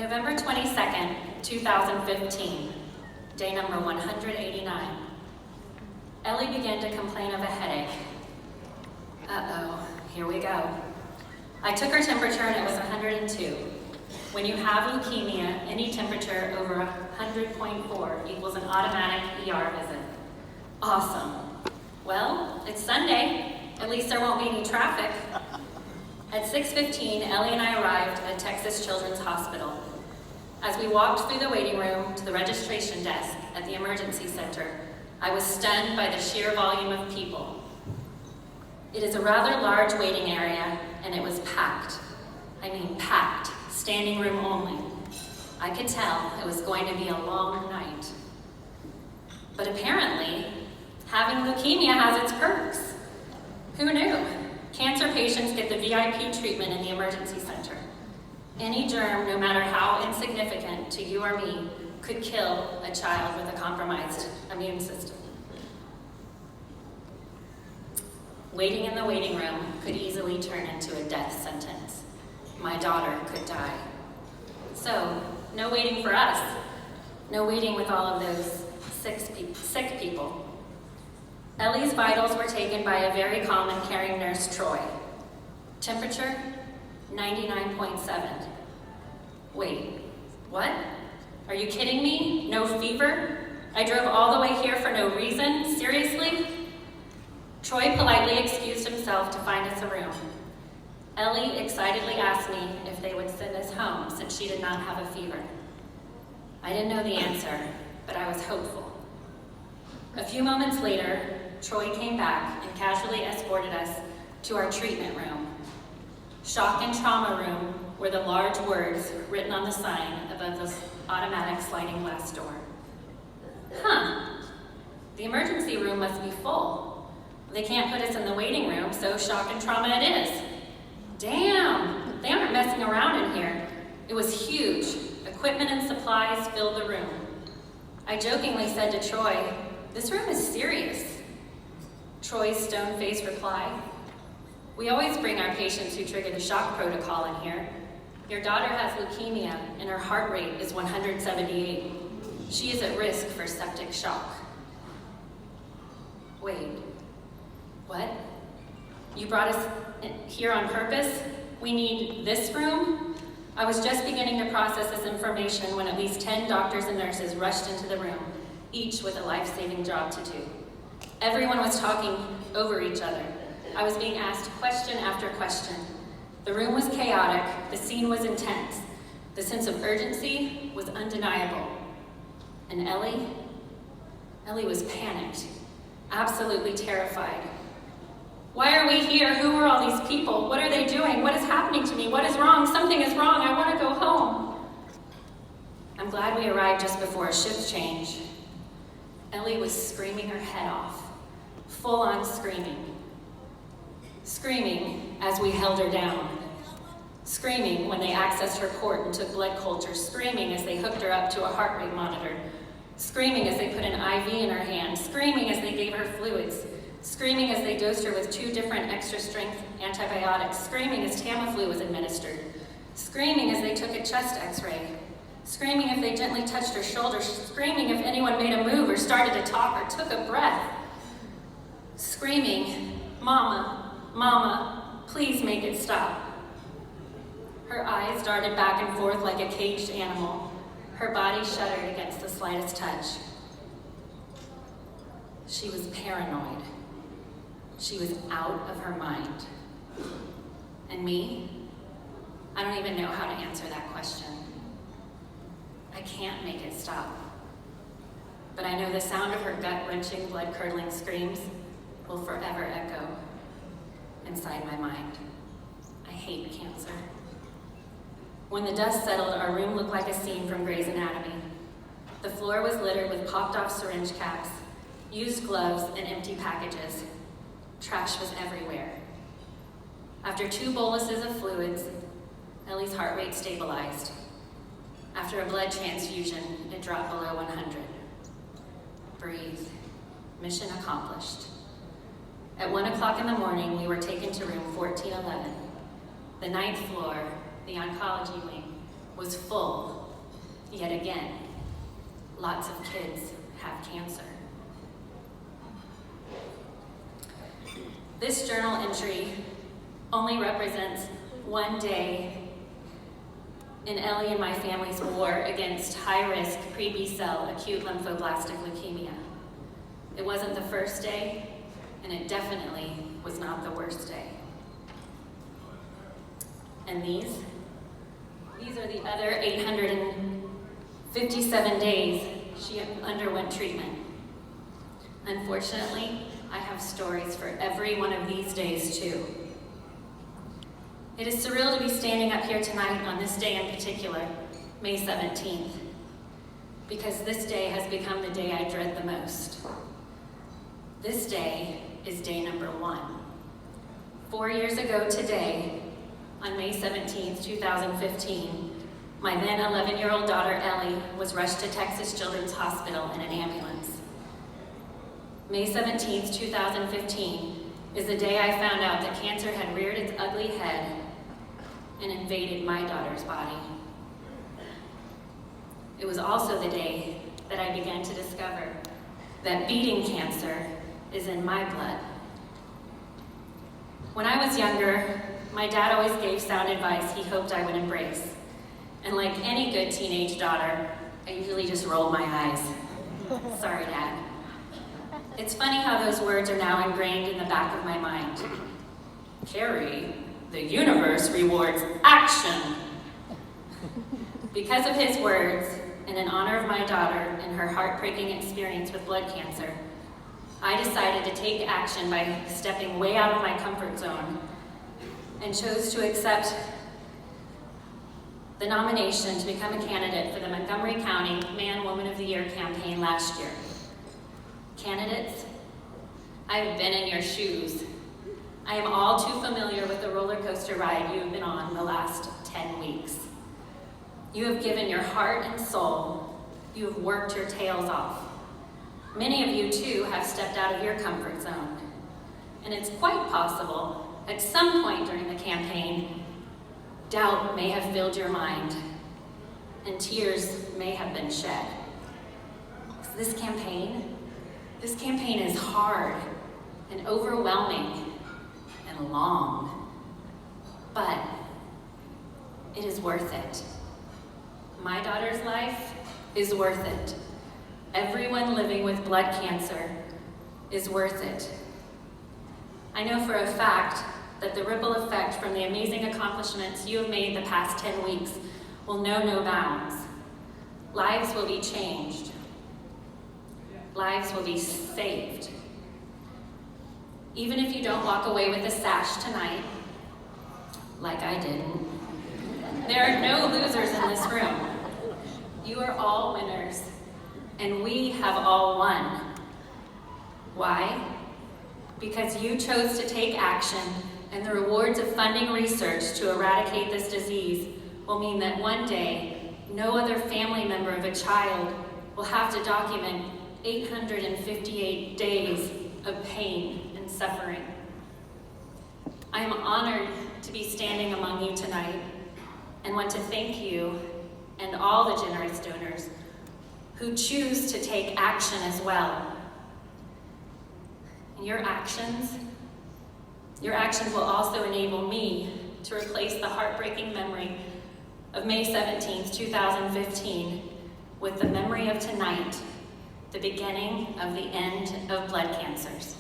November 22nd, 2015, day number 189. Ellie began to complain of a headache. Uh-oh, here we go. I took her temperature and it was 102. When you have leukemia, any temperature over 100.4 equals an automatic ER visit. Awesome. Well, it's Sunday. At least there won't be any traffic. At 6:15, Ellie and I arrived at Texas Children's Hospital. As we walked through the waiting room to the registration desk at the emergency center, I was stunned by the sheer volume of people. It is a rather large waiting area, and it was packed. I mean packed, standing room only. I could tell it was going to be a long night. But apparently, having leukemia has its perks. Who knew? Cancer patients get the VIP treatment in the emergency center. Any germ, no matter how insignificant to you or me, could kill a child with a compromised immune system. Waiting in the waiting room could easily turn into a death sentence. My daughter could die. So, no waiting for us. No waiting with all of those sick people. Ellie's vitals were taken by a very calm and caring nurse, Troy. Temperature, 99.7. Wait, what? Are you kidding me? No fever? I drove all the way here for no reason? Seriously? Troy politely excused himself to find us a room. Ellie excitedly asked me if they would send us home since she did not have a fever. I didn't know the answer, but I was hopeful. A few moments later, Troy came back and casually escorted us to our treatment room. Shock and trauma room were the large words written on the sign above the automatic sliding glass door. The emergency room must be full. They can't put us in the waiting room, so shock and trauma it is. Damn, they aren't messing around in here. It was huge. Equipment and supplies filled the room. I jokingly said to Troy, "This room is serious." Troy's stone-faced reply, "We always bring our patients who trigger the shock protocol in here. Your daughter has leukemia and her heart rate is 178. She is at risk for septic shock." Wait, what? You brought us here on purpose? We need this room? I was just beginning to process this information when at least 10 doctors and nurses rushed into the room, each with a life-saving job to do. Everyone was talking over each other. I was being asked question after question. The room was chaotic, the scene was intense. The sense of urgency was undeniable. And Ellie was panicked, absolutely terrified. Why are we here? Who are all these people? What are they doing? What is happening to me? What is wrong? Something is wrong. I want to go home. I'm glad we arrived just before a shift change. Ellie was screaming her head off, full-on screaming. Screaming as we held her down. Screaming when they accessed her port and took blood cultures. Screaming as they hooked her up to a heart rate monitor. Screaming as they put an IV in her hand. Screaming as they gave her fluids. Screaming as they dosed her with 2 different extra-strength antibiotics. Screaming as Tamiflu was administered. Screaming as they took a chest x-ray. Screaming if they gently touched her shoulder. Screaming if anyone made a move or started to talk or took a breath. Screaming, "Mama, Mama, please make it stop." Her eyes darted back and forth like a caged animal. Her body shuddered against the slightest touch. She was paranoid. She was out of her mind. And me? I don't even know how to answer that question. I can't make it stop. But I know the sound of her gut-wrenching, blood-curdling screams will forever echo inside my mind. I hate cancer. When the dust settled, our room looked like a scene from Grey's Anatomy. The floor was littered with popped-off syringe caps, used gloves, and empty packages. Trash was everywhere. After 2 boluses of fluids, Ellie's heart rate stabilized. After a blood transfusion, it dropped below 100. Breathe. Mission accomplished. At 1 o'clock in the morning, we were taken to room 1411, the 9th floor, the oncology wing, was full, yet again. Lots of kids have cancer. This journal entry only represents one day in Ellie and my family's war against high-risk pre-B-cell acute lymphoblastic leukemia. It wasn't the first day, and it definitely was not the worst day. And these are the other 857 days she underwent treatment. Unfortunately, I have stories for every one of these days too. It is surreal to be standing up here tonight on this day in particular, May 17th, because this day has become the day I dread the most. This day is day number 1. 4 years ago today, on May 17th, 2015, my then 11-year-old daughter Ellie was rushed to Texas Children's Hospital in an ambulance. May 17th, 2015 is the day I found out that cancer had reared its ugly head and invaded my daughter's body. It was also the day that I began to discover that beating cancer is in my blood. When I was younger, my dad always gave sound advice he hoped I would embrace. And like any good teenage daughter, I usually just rolled my eyes. Sorry, Dad. It's funny how those words are now ingrained in the back of my mind. Carrie, the universe rewards action. Because of his words, and in honor of my daughter and her heartbreaking experience with blood cancer, I decided to take action by stepping way out of my comfort zone and chose to accept the nomination to become a candidate for the Montgomery County Man Woman of the Year campaign last year. Candidates, I have been in your shoes. I am all too familiar with the roller coaster ride you have been on the last 10 weeks. You have given your heart and soul. You have worked your tails off. Many of you, too, have stepped out of your comfort zone. And it's quite possible, at some point during the campaign, doubt may have filled your mind, and tears may have been shed. This campaign is hard and overwhelming and long, but it is worth it. My daughter's life is worth it. Everyone living with blood cancer is worth it. I know for a fact that the ripple effect from the amazing accomplishments you have made the past 10 weeks will know no bounds. Lives will be changed. Lives will be saved. Even if you don't walk away with a sash tonight, like I didn't, there are no losers in this room. You are all winners, and we have all won. Why? Because you chose to take action, and the rewards of funding research to eradicate this disease will mean that one day, no other family member of a child will have to document 858 days of pain and suffering. I am honored to be standing among you tonight and want to thank you and all the generous donors who choose to take action as well. And your actions will also enable me to replace the heartbreaking memory of May 17th, 2015 with the memory of tonight, the beginning of the end of blood cancers.